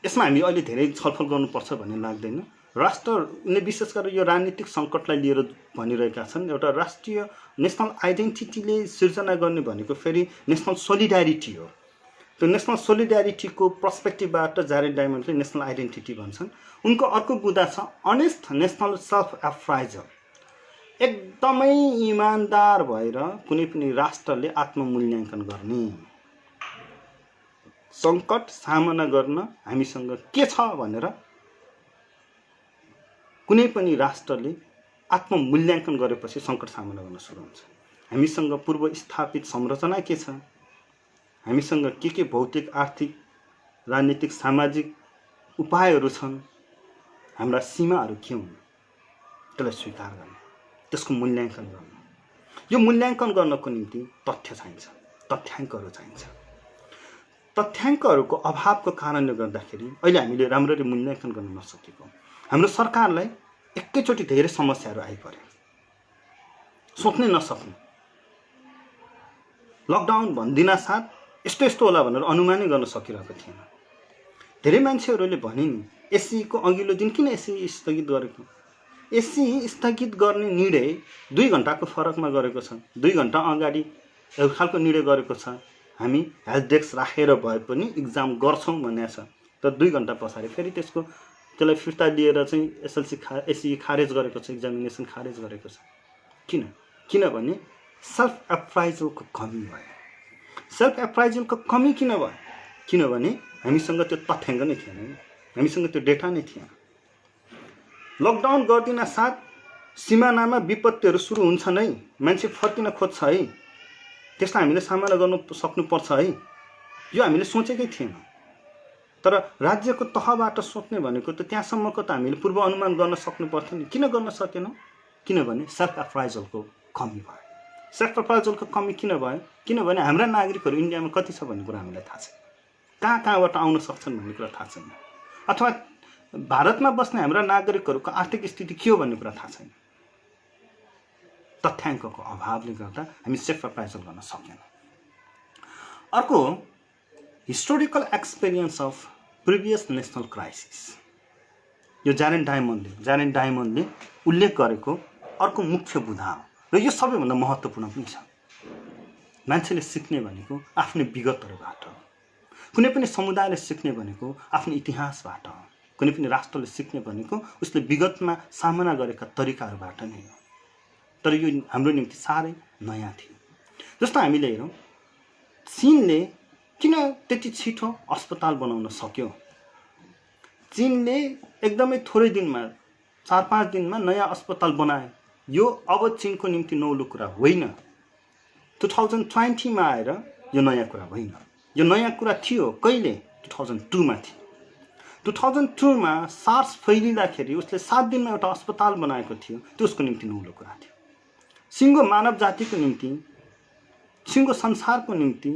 यसमा हामी अहिले धेरै छलफल गर्नुपर्छ भन्ने लाग्दैन। राष्ट्रले विशेष गरेर यो राजनीतिक सङ्कटलाई लिएर भनिरहेका छन्। एउटा राष्ट्रिय नेसनल आइडेन्टिटीले सिर्जना गर्ने भनेको फेरि नेसनल सोलिडारिटी हो। त्यो नेसनल सोलिडारिटीको पर्सपेक्टिभबाट जारेन डायमन्डले नेसनल आइडेन्टिटी भन्छन्। उनको अर्को बुँदा छ अनेस्ट नेसनल सेल्फ एप्राइजल। एकदमै इमान्दार भएर कुनै पनि राष्ट्रले आत्ममूल्याङ्कन गर्ने, सङ्कट सामना गर्न हामीसँग के छ भनेर कुनै पनि राष्ट्रले आत्ममूल्याङ्कन गरेपछि सङ्कट सामना गर्न सुरु हुन्छ। हामीसँग पूर्व स्थापित संरचना के छ, हामीसँग के भौतिक, आर्थिक, राजनीतिक, सामाजिक उपायहरू छन्, हाम्रा सीमाहरू के हुन्, त्यसलाई स्वीकार गर्ने, त्यसको मूल्याङ्कन गर्न। यो मूल्याङ्कन गर्नको निम्ति तथ्य चाहिन्छ, तथ्याङ्कहरू चाहिन्छ। तथ्याङ्कहरूको अभावको कारणले गर्दाखेरि अहिले हामीले राम्ररी मूल्याङ्कन गर्न नसकेको। हाम्रो सरकारलाई एकैचोटि धेरै समस्याहरू आइपर्यो, सोच्नै नसक्ने। लकडाउन भनिदिन साथ यस्तो यस्तो होला भनेर अनुमानै गर्न सकिरहेको थिएन। धेरै मान्छेहरूले भने नि एससीको अघिल्लो दिन किन एससी स्थगित गरेको? एससी स्थगित गर्ने निर्णय 2 घण्टाको फरकमा गरेको छ। 2 घण्टा अगाडि एउटा खालको निर्णय गरेको छ, हामी हेल्प डेस्क राखेर भए पनि इक्जाम गर्छौँ भनेको छ। तर 2 घण्टा पछाडि फेरि त्यसलाई फिर्ता लिएर चाहिँ एससी खारेज गरेको छ, एक्जामिनेसन खारेज गरेको छ। किनभने सेल्फ एप्राइजलको कमी भयो। सेल्फ एप्राइजलको कमी किन भयो? किनभने हामीसँग त्यो तथ्याङ्क नै थिएन, हामीसँग त्यो डेटा नै थिएन। लकडाउन गर्दिन साथ सिमानामा विपत्तिहरू सुरु हुन्छ नै, मान्छे फर्किन खोज्छ है, त्यसलाई हामीले सामना गर्न सक्नुपर्छ है, यो हामीले सोचेकै थिएन। तर राज्यको तहबाट सोच्ने भनेको त त्यहाँसम्मको त हामीले पूर्व अनुमान गर्न सक्नु पर्थ्यो नि। किन गर्न सकेनौँ? किनभने सेल्फ एप्राइजलको कमी भयो। सेल्फ एप्राइजलको कमी किन भयो? किनभने हाम्रा नागरिकहरू इन्डियामा कति छ भन्ने कुरा हामीलाई थाहा छैन, कहाँबाट आउन सक्छन् भन्ने कुरा थाहा छैन, अथवा भारतमा बस्ने हाम्रा नागरिकहरूको आर्थिक स्थिति के हो भन्ने कुरा थाहा छैन। तथ्याङ्कको अभावले गर्दा हामी सेल्फ एप्राइजल गर्न सकेनौँ। अर्को historical experience of previous national crisis, यो जारेन डायमन्डले उल्लेख गरेको अर्को मुख्य बुँदा हो र यो सबैभन्दा महत्त्वपूर्ण पनि छ। मान्छेले सिक्ने भनेको आफ्नो विगतहरूबाट, कुनै पनि समुदायले सिक्ने भनेको आफ्नो इतिहासबाट, कुनै पनि राष्ट्रले सिक्ने भनेको उसले विगतमा सामना गरेका तरिकाहरूबाट नै हो। तर यो हाम्रो निम्ति साह्रै नयाँ थियो। जस्तो हामीले हेरौँ, चीनले किन त्यति छिटो अस्पताल बनाउन सक्यो? चीनले एकदमै थोरै दिनमा 4-5 दिनमा नयाँ अस्पताल बनाए। यो अब चीनको निम्ति नौलो कुरा होइन। 2020 मा आएर यो नयाँ कुरा होइन। यो नयाँ कुरा थियो कहिले? 2002 मा थियो। 2002 मा सार्स फैलिँदाखेरि उसले 7 दिनमा एउटा अस्पताल बनाएको थियो। त्यो उसको निम्ति नौलो कुरा थियो। सिङ्गो मानव जातिको निम्ति, सिङ्गो संसारको निम्ति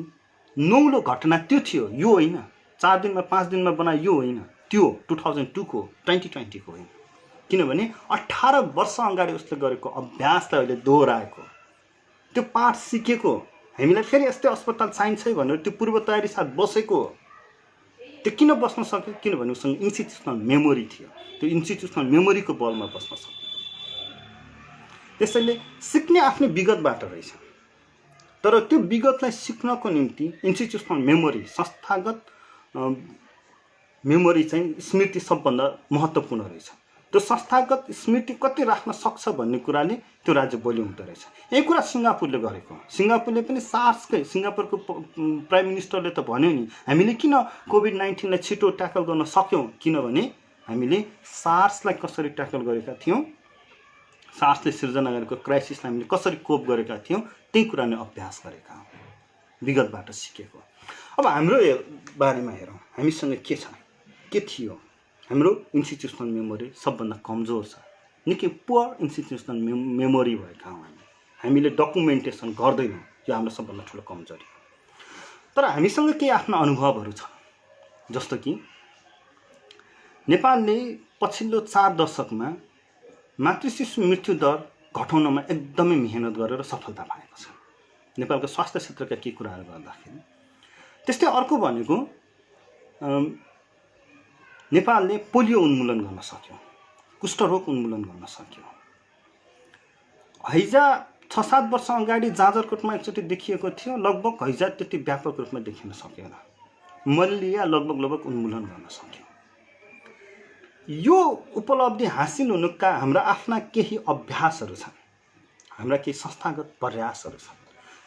नौलो घटना त्यो थियो, यो होइन। 4 दिनमा 5 दिनमा बनायो यो होइन, त्यो 2002 को 2020 को होइन। किनभने 18 वर्ष अगाडि उसले गरेको अभ्यासलाई अहिले दोहोऱ्याएको, त्यो पाठ सिकेको, हामीलाई फेरि यस्तै अस्पताल चाहिन्छ भनेर त्यो पूर्व तयारी साथ बसेको। त्यो किन बस्न सक्यो? किनभने उसँग इन्स्टिट्युसनल मेमोरी थियो। त्यो इन्स्टिट्युसनल मेमोरीको बलमा बस्न सक्यो। त्यसैले सिक्ने आफ्नो विगतबाट रहेछ, तर त्यो विगतलाई सिक्नको निम्ति इन्स्टिट्युसनल मेमोरी, संस्थागत मेमोरी चाहिँ स्मृति सबभन्दा महत्त्वपूर्ण रहेछ। त्यो संस्थागत स्मृति कति राख्न सक्छ भन्ने कुराले त्यो राज्य बलियो हुँदो रहेछ। यही कुरा सिङ्गापुरले गरेको। सिङ्गापुरले पनि सार्सकै, सिङ्गापुरको प्राइम मिनिस्टरले त भन्यो नि, हामीले किन कोभिड-19 लाई छिटो ट्याकल गर्न सक्यौँ? किनभने हामीले सार्सलाई कसरी ट्याकल गरेका थियौँ, सार्सले सिर्जना गरेको क्राइसिसलाई हामीले कसरी कोप गरेका थियौँ, त्यही कुरा नै अभ्यास गरेका हौँ, विगतबाट सिकेको। अब हाम्रो बारेमा हेरौँ, हामीसँग के छ, के थियो? हाम्रो इन्स्टिट्युसनल मेमोरी सबभन्दा कमजोर छ। निकै पुवर इन्स्टिट्युसनल मेमोरी भएका हौँ हामीले डकुमेन्टेसन गर्दैनौँ। यो हाम्रो सबभन्दा ठुलो कमजोरी हो। तर हामीसँग केही आफ्ना अनुभवहरू छ। जस्तो कि नेपालले पछिल्लो 4 दशकमा मातृशिशु मृत्यु दर घटाउनमा एकदमै मेहनत गरेर सफलता पाएको छ। नेपालको स्वास्थ्य क्षेत्रका केही कुराहरू गर्दाखेरि। त्यस्तै अर्को भनेको नेपालले पोलियो उन्मूलन गर्न सक्यो, कुष्ठरोग उन्मूलन गर्न सक्यो। हैजा 6-7 वर्ष अगाडि जाजरकोटमा एकचोटि देखिएको थियो, लगभग हैजा त्यति व्यापक रूपमा देखिन सकेन। मलेरिया लगभग उन्मूलन गर्न सक्यो। यो उपलब्धि हासिल हुनुका हाम्रा आफ्ना केही अभ्यासहरू छन्, हाम्रा केही संस्थागत प्रयासहरू छन्।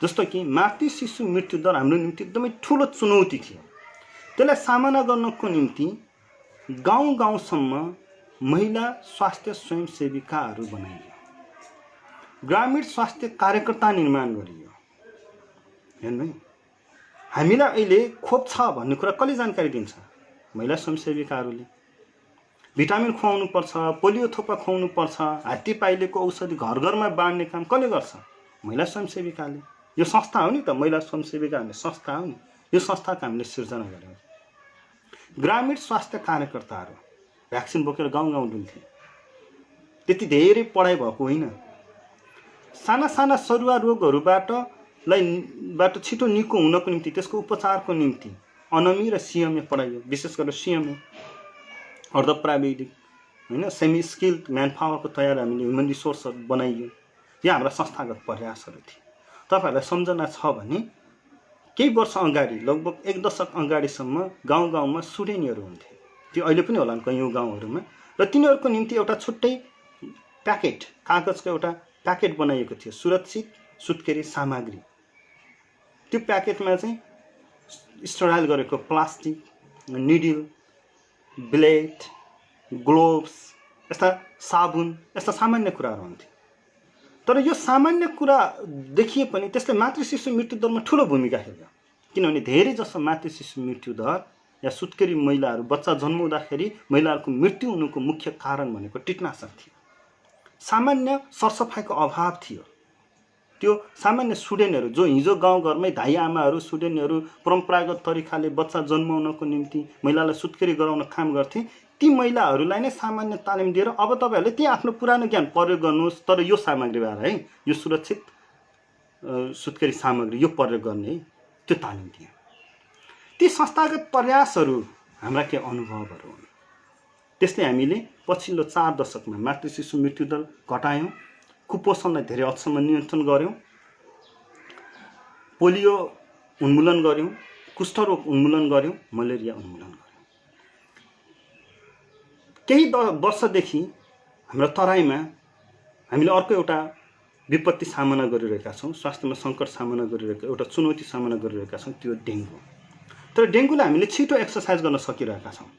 जस्तो कि मातृशिशु मृत्यु दर हाम्रो निम्ति एकदमै ठुलो चुनौती थियो। त्यसलाई सामना गर्नको निम्ति गाउँ गाउँसम्म महिला स्वास्थ्य स्वयंसेविकाहरू बनाइयो, ग्रामीण स्वास्थ्य कार्यकर्ता निर्माण गरियो। हेर्नु, हामीलाई अहिले खोप छ भन्ने कुरा कसले जानकारी दिन्छ? महिला स्वयंसेविकाहरूले। भिटामिन खुवाउनु पर्छ, पोलियो थोपा खुवाउनु पर्छ, हात्ती पाइलेको औषधि घर घरमा बाँड्ने काम कसले गर्छ? महिला स्वयंसेविकाले। यो संस्था हो नि त, महिला स्वयंसेविका भन्ने संस्था हो नि। यो संस्थाको हामीले सिर्जना गर्यौँ। ग्रामीण स्वास्थ्य कार्यकर्ताहरू भ्याक्सिन बोकेर गाउँ गाउँ डुल्थे। त्यति धेरै पढाइ भएको होइन। साना साना सरुवा रोगहरूबाट छिटो निको हुनको निम्ति, त्यसको उपचारको निम्ति अनमी र सिएमए पढाइयो। विशेष गरेर सिएमए अर्ध प्राविधिक होइन, सेमी स्किल्ड म्यान पावरको तयार हामीले ह्युमन रिसोर्सहरू बनाइयो। यो हाम्रा संस्थागत प्रयासहरू थिए। तपाईँहरूलाई सम्झना छ भने केही वर्ष अगाडि, लगभग 1 दशक अगाडिसम्म गाउँ गाउँमा सुडेनीहरू हुन्थे। त्यो अहिले पनि होला कयौँ गाउँहरूमा। र तिनीहरूको निम्ति एउटा छुट्टै प्याकेट, कागजको एउटा प्याकेट बनाइएको थियो, सुरक्षित सुत्केरी सामग्री। त्यो प्याकेटमा चाहिँ स्टराइल गरेको प्लास्टिक, निडल, ब्लेड, ग्लोभ्स, यस्ता साबुन, यस्ता सामान्य कुराहरू हुन्थे। तर यो सामान्य कुरा देखिए पनि त्यसले मातृशिशु मृत्यु दरमा ठुलो भूमिका खेल्यो। किनभने धेरै जसो मातृशिशु मृत्यु दर या सुत्केरी महिलाहरू बच्चा जन्माउँदाखेरि महिलाहरूको मृत्यु हुनुको मुख्य कारण भनेको टिटनाशक थियो। सामान्य सरसफाइको अभाव थियो। त्यो सामान्य सुडेनहरू जो हिजो गाउँघरमै धाई आमाहरू, सुडेनहरू परम्परागत तरिकाले बच्चा जन्माउनको निम्ति महिलालाई सुत्केरी गराउन काम गर्थे, ती महिलाहरूलाई नै सामान्य तालिम दिएर अब तपाईँहरूले त्यही आफ्नो पुरानो ज्ञान प्रयोग गर्नुहोस्, तर यो सामग्रीबाट है, यो सुरक्षित सुत्केरी सामग्री यो प्रयोग गर्ने है, त्यो तालिम दिए। ती संस्थागत प्रयासहरू हाम्रा के अनुभवहरू हुन्। त्यसले हामीले पछिल्लो 4 दशकमा मातृशिशु मृत्यु दर घटायौँ, कुपोषणलाई धेरै हदसम्म नियन्त्रण गऱ्यौँ, पोलियो उन्मूलन गर्यौँ, कुष्ठरोग उन्मूलन गर्यौँ, मलेरिया उन्मूलन गर्यौँ। केही वर्षदेखि हाम्रो तराईमा हामीले अर्को एउटा विपत्ति सामना गरिरहेका छौँ, स्वास्थ्यमा सङ्कट सामना गरिरहेका, एउटा चुनौती सामना गरिरहेका छौँ, त्यो डेङ्गु। तर डेङ्गुलाई हामीले छिटो एक्सर्साइज गर्न सकिरहेका छौँ।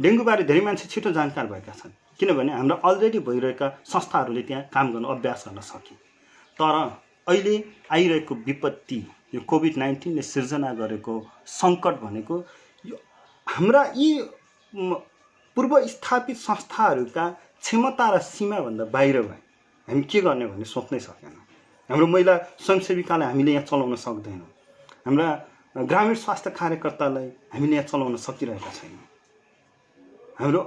डेङ्गुबारे धेरै मान्छे छिटो जानकार भएका छन्, किनभने हाम्रो अलरेडी भइरहेका संस्थाहरूले त्यहाँ काम गर्न अभ्यास गर्न सके। तर अहिले आइरहेको विपत्ति, यो कोभिड-19ले सिर्जना गरेको सङ्कट भनेको यो हाम्रा यी पूर्व स्थापित संस्थाहरूका क्षमता र सीमाभन्दा बाहिर भए हामी के गर्ने भन्ने सोच्नै सकेनौँ। हाम्रो महिला स्वयंसेविकालाई हामीले यहाँ चलाउन सक्दैनौँ, हाम्रा ग्रामीण स्वास्थ्य कार्यकर्तालाई हामीले यहाँ चलाउन सकिरहेका छैनौँ। हाम्रो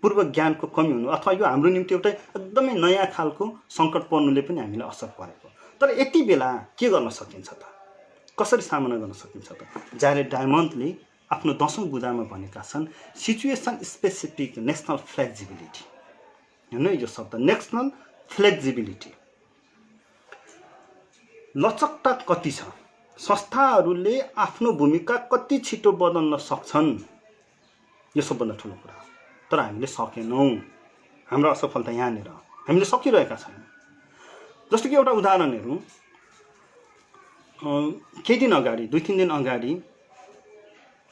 पूर्व ज्ञानको कमी हुनु अथवा यो हाम्रो निम्ति एउटा एकदमै नयाँ खालको सङ्कट पर्नुले पनि हामीलाई असर परेको। तर यति बेला के गर्न सकिन्छ त, कसरी सामना गर्न सकिन्छ त? ज्यारेड डायमन्डले आफ्नो 10औं बुँदामा भनेका छन् सिचुएसन स्पेसिफिक नेसनल फ्लेक्जिबिलिटी। हेर्नु यो शब्द नेसनल फ्लेक्जिबिलिटी। लचकता कति छ, संस्थाहरूले आफ्नो भूमिका कति छिटो बदल्न सक्छन्, यो सबभन्दा ठुलो कुरा। तर हामीले सकेनौँ, हाम्रो असफलता यहाँनिर, हामीले सकिरहेका छैनौँ। जस्तो कि एउटा उदाहरण हेरौँ, केही दिन अगाडि 2-3 दिन अगाडि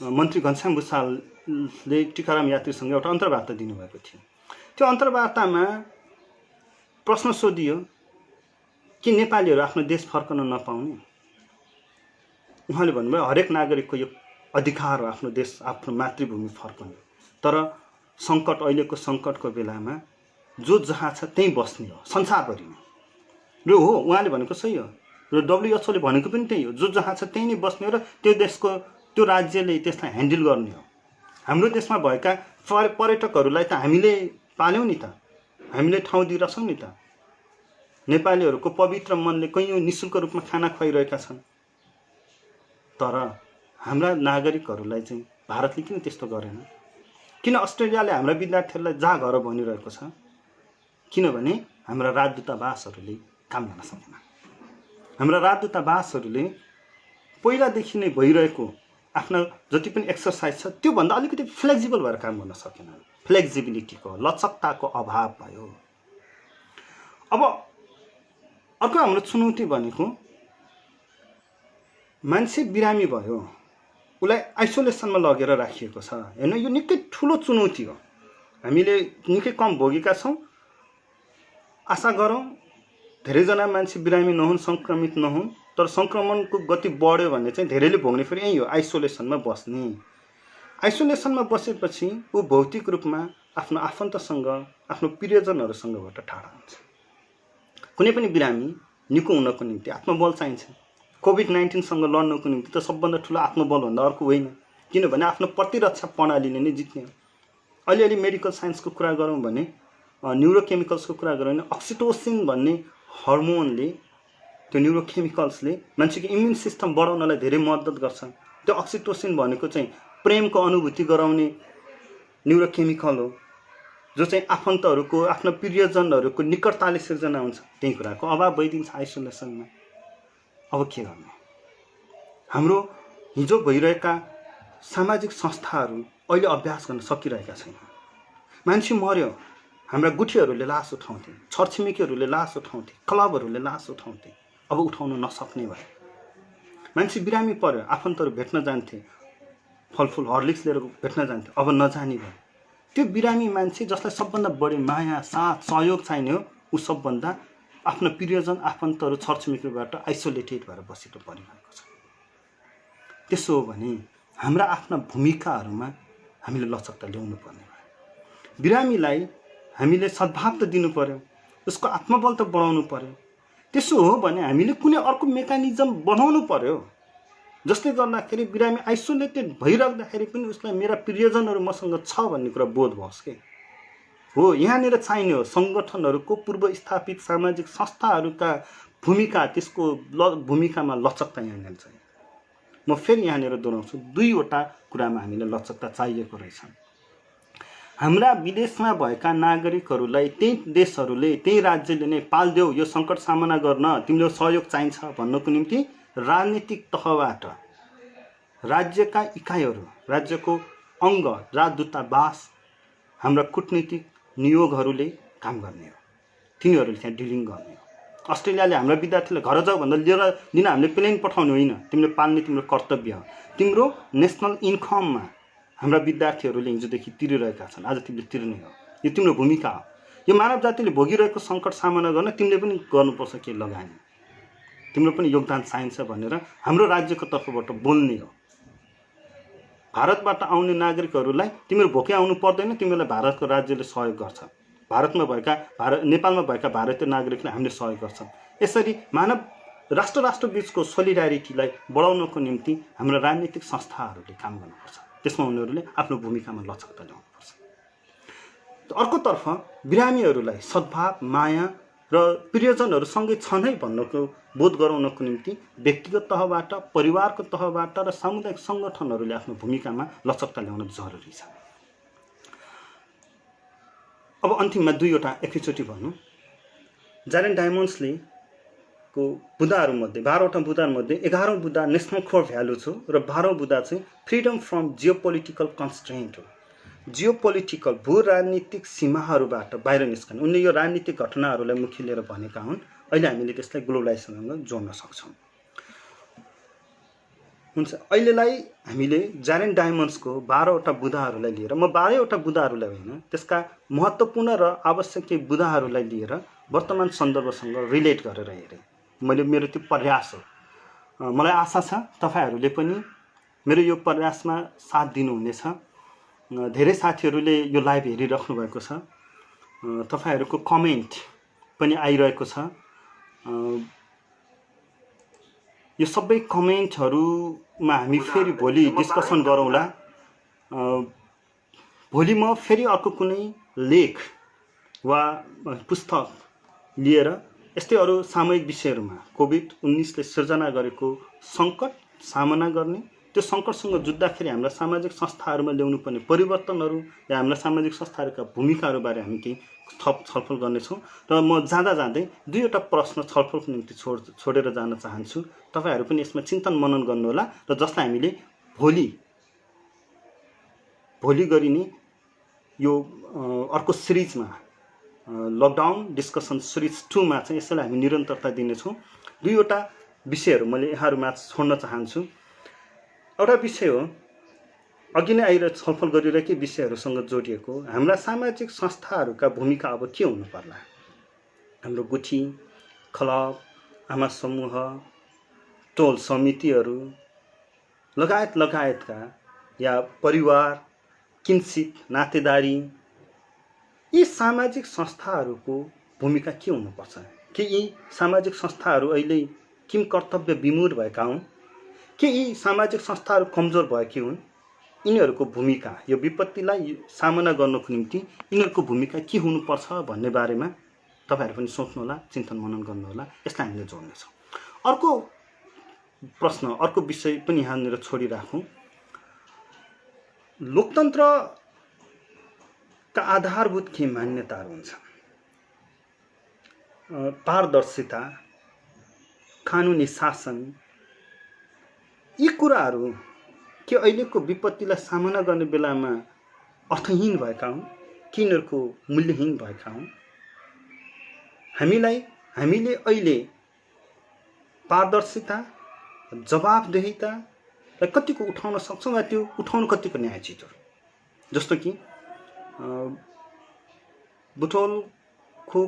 मन्त्री घनश्याम भुसालले टिकाराम यात्रीसँग एउटा अन्तर्वार्ता दिनुभएको थियो। त्यो अन्तर्वार्तामा प्रश्न सोधियो कि नेपालीहरू आफ्नो देश फर्कन नपाउने। उहाँले भन्नुभयो हरेक नागरिकको यो अधिकार हो आफ्नो देश, आफ्नो मातृभूमि फर्कने। तर सङ्कट, अहिलेको सङ्कटको बेलामा जो जहाँ छ त्यहीँ बस्ने हो संसारभरिमा। र हो, उहाँले भनेको सही हो, र WHO ले भनेको पनि त्यही हो, जो जहाँ छ त्यहीँ नै बस्ने हो र त्यो देशको त्यो राज्यले त्यसलाई ह्यान्डल गर्ने हो। हाम्रो देशमा भएका पर्यटकहरूलाई त हामीले पाल्यौँ नि त, हामीले ठाउँ दिइरहेछौँ नि त। नेपालीहरूको पवित्र मनले कैयौँ निःशुल्क रूपमा खाना खुवाइरहेका छन्। तर हाम्रा नागरिकहरूलाई चाहिँ भारतले किन त्यस्तो गरेन? किन अस्ट्रेलियाले हाम्रा विद्यार्थीहरूलाई जा घर भनिरहेको छ? किनभने हाम्रा राजदूतावासहरूले काम गर्न सकेन। हाम्रा राजदूतावासहरूले पहिलादेखि नै भइरहेको आफ्ना जति पनि एक्सर्साइज छ त्योभन्दा अलिकति फ्लेक्जिबल भएर काम गर्न सकेन। फ्लेक्जिबिलिटीको, लचकताको अभाव भयो। अब अर्को हाम्रो चुनौती भनेको मान्छे बिरामी भयो, उसलाई आइसोलेसनमा लगेर राखिएको छ। हेर्नु, यो निकै ठुलो चुनौती हो। हामीले निकै कम भोगेका छौँ। आशा गरौँ धेरैजना मान्छे बिरामी नहुन्, सङ्क्रमित नहुन्। तर सङ्क्रमणको गति बढ्यो भने चाहिँ धेरैले भोग्ने फेरि यही हो, आइसोलेसनमा बस्ने। आइसोलेसनमा बसेपछि ऊ भौतिक रूपमा आफ्नो आफन्तसँग, आफ्नो प्रियजनहरूसँगबाट टाढा हुन्छ। कुनै पनि बिरामी निको हुनको निम्ति आत्मबल चाहिन्छ। कोभिड-19सँग लड्नको निम्ति त सबभन्दा ठुलो आत्मबलभन्दा अर्को होइन, किनभने आफ्नो प्रतिरक्षा प्रणालीले नै जित्ने। अलिअलि मेडिकल साइन्सको कुरा गरौँ भने, न्युरोकेमिकल्सको कुरा गरौँ भने अक्सिटोसिन भन्ने हर्मोनले, त्यो न्युरोकेमिकल्सले मान्छेको इम्युन सिस्टम बढाउनलाई धेरै मद्दत गर्छ। त्यो अक्सिटोसिन भनेको चाहिँ प्रेमको अनुभूति गराउने न्युरोकेमिकल हो, जो चाहिँ आफन्तहरूको, आफ्नो प्रियजनहरूको निकटताले सिर्जना हुन्छ। त्यही कुराको अभाव भइदिन्छ आइसोलेसनमा। अब के गर्ने? हाम्रो हिजो भइरहेका सामाजिक संस्थाहरू अहिले अभ्यास गर्न सकिरहेका छैनन्। मान्छे मर्यो, हाम्रा गुठीहरूले लास उठाउँथे, छरछिमेकीहरूले लास उठाउँथे, क्लबहरूले लास उठाउँथे। अब उठाउन नसक्ने भए। मान्छे बिरामी पर्यो, आफन्तहरू भेट्न जान्थे, फलफुल हर्लिक्स लिएर भेट्न जान्थे, अब नजाने भयो। त्यो बिरामी मान्छे जसलाई सबभन्दा बढी माया, साथ, सहयोग चाहिने हो, ऊ सबभन्दा आफ्नो प्रियजन, आफन्तहरू, छरछिमेकीबाट आइसोलेटेड भएर बसेको परिरहेको छ। त्यसो हो भने हाम्रा आफ्ना भूमिकाहरूमा हामीले लचकता ल्याउनु पर्ने भयो। बिरामीलाई हामीले सद्भाव त दिनु पर्यो, उसको आत्मबल त बढाउनु पर्यो। त्यसो हो भने हामीले कुनै अर्को मेकानिजम बनाउनु पर्यो, जसले गर्दाखेरि बिरामी आइसोलेटेड भइराख्दाखेरि पनि उसलाई मेरा प्रियजनहरू मसँग छ भन्ने कुरा बोध भओस् के हो। यहाँनिर चाहिने हो सङ्गठनहरूको, पूर्व स्थापित सामाजिक संस्थाहरूका भूमिका, त्यसको भूमिकामा लचकता यहाँनिर चाहियो। म फेरि यहाँनिर दोहोऱ्याउँछु, 2वटा कुरामा हामीले लचकता चाहिएको रहेछ। हाम्रा विदेशमा भएका नागरिकहरूलाई त्यही देशहरूले, त्यही राज्यले नै पाल्देऊ, यो सङ्कट सामना गर्न तिमीले सहयोग चाहिन्छ भन्नको निम्ति राजनीतिक तहबाट राज्यका इकाइहरू, राज्यको अङ्ग, राजदूतावास, हाम्रा कूटनीतिक नियोगहरूले काम गर्ने हो। तिनीहरूले त्यहाँ डिलिङ गर्ने हो। अस्ट्रेलियाले हाम्रा विद्यार्थीलाई घर जाऊ भन्दा लिएर दिन हामीले प्लेन पठाउने होइन, तिमीले पाल्ने तिम्रो कर्तव्य हो। तिम्रो नेसनल इन्कममा हाम्रा विद्यार्थीहरूले हिजोदेखि तिरिरहेका छन्, आज तिमीले तिर्ने हो। यो तिम्रो भूमिका हो। यो मानव जातिले भोगिरहेको सङ्कट सामना गर्न तिमीले पनि गर्नुपर्छ के लगानी, तिम्रो पनि योगदान चाहिन्छ भनेर हाम्रो राज्यको तर्फबाट बोल्ने हो। भारतबाट आउने नागरिकहरूलाई तिमीहरू भोकै आउनु पर्दैन, तिमीहरूलाई भारतको राज्यले सहयोग गर्छ। नेपालमा भएका भारतीय नागरिकलाई हामीले सहयोग गर्छौँ। यसरी मानव राष्ट्र बीचको सोलिडारिटीलाई बढाउनको निम्ति हाम्रो राजनीतिक संस्थाहरूले काम गर्नुपर्छ। त्यसमा उनीहरूले आफ्नो भूमिकामा लचकता ल्याउनुपर्छ। अर्कोतर्फ बिरामीहरूलाई सद्भाव, माया र प्रियजनहरूसँगै छन् है भन्नको बोध गराउनको निम्ति व्यक्तिगत तहबाट, परिवारको तहबाट र सामुदायिक सङ्गठनहरूले आफ्नो भूमिकामा लचकता ल्याउन जरुरी छ। अब अन्तिममा दुईवटा एकैचोटि भन्नु। जारेन डायमन्ड्सले को बुदाहरूमध्ये 12वटा बुदाहरूमध्ये 11औं बुदा नेसनल कोर भ्यालु छ र 12औं बुदा चाहिँ फ्रिडम फ्रम जियोपोलिटिकल कन्स्ट्रेन्ट हो। जियोपोलिटिकल भू राजनीतिक सीमाहरूबाट बाहिर निस्कने, उनले यो राजनीतिक घटनाहरूलाई मुख्य लिएर भनेका हुन्। अहिले हामीले त्यसलाई ग्लोबलाइजेसनसँग जोड्न सक्छौँ। हुन्छ, अहिलेलाई हामीले जारेन डायमन्ड्सको 12वटा बुदाहरूलाई लिएर, म 12वटा बुदाहरूलाई होइन, त्यसका महत्त्वपूर्ण र आवश्यक बुदाहरूलाई लिएर वर्तमान सन्दर्भसँग रिलेट गरेर हेरेँ। मेरो त्यो प्रयास हो। मलाई आशा छ तपाईहरूले पनि मेरो यो प्रयासमा साथ दिनुहुनेछ। धेरै साथीहरूले यो लाइभ हेरिराख्नु भएको छ। तपाईहरूको कमेन्ट पनि आइरहेको छ। यो सबै कमेन्टहरूमा हामी फेरि भोलि डिस्कसन गरौँला। भोलि म फेरि अर्को कुनै लेख वा पुस्तक लिएर यस्तै अरू सामूहिक विषयहरूमा कोभिड-19ले सिर्जना गरेको सङ्कट सामना गर्ने, त्यो सङ्कटसँग जुझ्दाखेरि हाम्रा सामाजिक संस्थाहरूमा ल्याउनु पर्ने परिवर्तनहरू या हाम्रा सामाजिक संस्थाहरूका भूमिकाहरूबारे हामी केही थप छलफल गर्नेछौँ। र म जाँदै दुईवटा प्रश्न छलफलको निम्ति छोडेर जान चाहन्छु। तपाईँहरू पनि यसमा चिन्तन मनन गर्नुहोला र जसलाई हामीले भोलि गरिने यो अर्को सिरिजमा, लकडाउन डिस्कसन सिरिज 2 मा चाहिँ यसैलाई हामी निरन्तरता दिनेछौँ। दुईवटा विषयहरू मैले यहाँहरूमा छोड्न चाहन्छु। एउटा विषय हो, अघि नै आएर छलफल गरिरहेकै विषयहरूसँग जोडिएको हाम्रा सामाजिक संस्थाहरूका भूमिका अब के हुनु पर्ला। हाम्रो गुठी, क्लब, आमा समूह, टोल समितिहरू लगायतका या परिवार, किन्सित नातेदारी, यी सामाजिक संस्थाहरूको भूमिका के हुनुपर्छ? के यी सामाजिक संस्थाहरू अहिले किम कर्तव्य विमूढ भएका हुन्? के यी सामाजिक संस्थाहरू कमजोर भएकी हुन्? यिनीहरूको भूमिका, यो विपत्तिलाई सामना गर्नको निम्ति यिनीहरूको भूमिका के हुनुपर्छ भन्ने बारेमा तपाईँहरू पनि सोच्नुहोला, चिन्तन मनन गर्नुहोला। यसलाई हामीले जोड्नेछौँ। अर्को प्रश्न, अर्को विषय पनि यहाँनिर छोडिराखौँ। लोकतन्त्रका आधारभूत के मान्यताहरू हुन्छन्? पारदर्शिता, कानुनी शासन, यी कुराहरू के अहिलेको विपत्तिलाई सामना गर्ने बेलामा अर्थहीन भएका हुन् कि यिनीहरूको मूल्यहीन भएका हुन्? हामीले अहिले पारदर्शिता, जवाफदेहितालाई कतिको उठाउन सक्छौँ वा त्यो उठाउनु कतिको न्यायोचित हो? जस्तो कि बुटोलको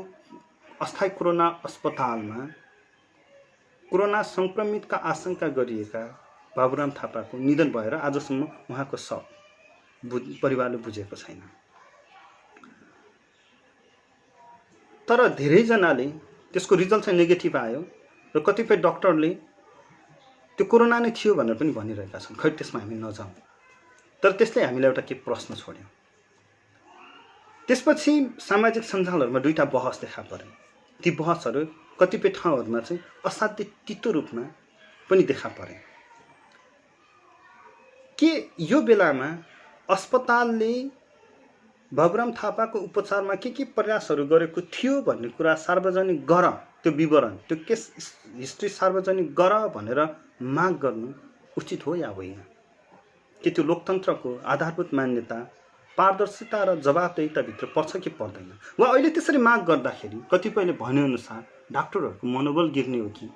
अस्थायी कोरोना अस्पतालमा कोरोना सङ्क्रमितका आशंका गरिएका बाबुराम थापाको निधन भएर आजसम्म उहाँको शव परिवारले बुझेको छैन। तर धेरैजनाले त्यसको रिजल्ट चाहिँ नेगेटिभ आयो र कतिपय डाक्टरले त्यो कोरोना नै थियो भनेर पनि भनिरहेका छन्। खै त्यसमा हामी नजाउँ, तर त्यसले हामीलाई एउटा के प्रश्न छोड्यो। त्यसपछि सामाजिक सञ्जालहरूमा दुईटा बहस देखा परे। ती बहसहरू कतिपय ठाउँहरूमा चाहिँ असाध्य तितो रूपमा पनि देखा परे। के यो बेलामा अस्पतालले बाबुराम थापाको उपचारमा के प्रयासहरू गरेको थियो भन्ने कुरा सार्वजनिक गर त्यो विवरण, त्यो केस हिस्ट्री सार्वजनिक गर भनेर माग गर्नु उचित हो या होइन? के त्यो लोकतन्त्रको आधारभूत मान्यता पारदर्शिता र जवाबदेहिताभित्र पर्छ कि पर्दैन? वा अहिले त्यसरी माग गर्दाखेरि कतिपयले भनेअनुसार डाक्टरहरूको मनोबल गिर्ने हो कि,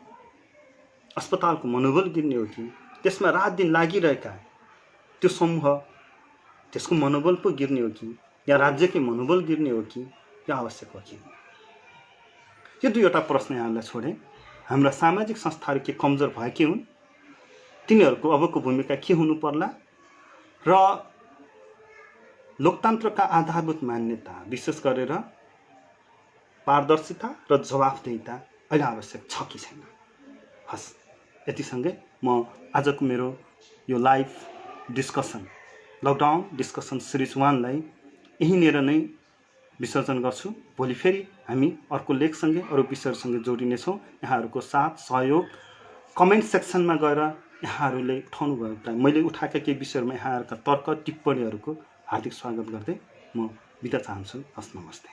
अस्पतालको मनोबल गिर्ने हो कि, त्यसमा रात दिन लागिरहेका त्यो समूह त्यसको मनोबल पो गिर्ने हो कि, या राज्यकै मनोबल गिर्ने हो कि, या आवश्यक हो कि? यो दुईवटा प्रश्न यहाँलाई छोडेँ। हाम्रा सामाजिक संस्थाहरू के कमजोर भएकै हुन्? तिनीहरूको अबको भूमिका के हुनु पर्ला? र लोकतन्त्रका आधारभूत मान्यता विशेष गरेर पारदर्शिता र जवाफदेहिता अहिले आवश्यक छ कि छैन? हस्, यतिसँगै म आजको मेरो यो live discussion, lockdown discussion series 1 लाई यहीँनिर नै विसर्जन गर्छु। भोलि फेरि हामी अर्को लेखसँगै अरू विषयहरूसँगै जोडिनेछौँ। यहाँहरूको साथ सहयोग कमेन्ट सेक्सनमा गएर यहाँहरूले उठाउनु भएको, मैले उठाएका केही विषयहरूमा यहाँहरूका तर्क टिप्पणीहरूको हार्दिक स्वागत गर्दै म बिदा चाहन्छु। हस्, नमस्ते।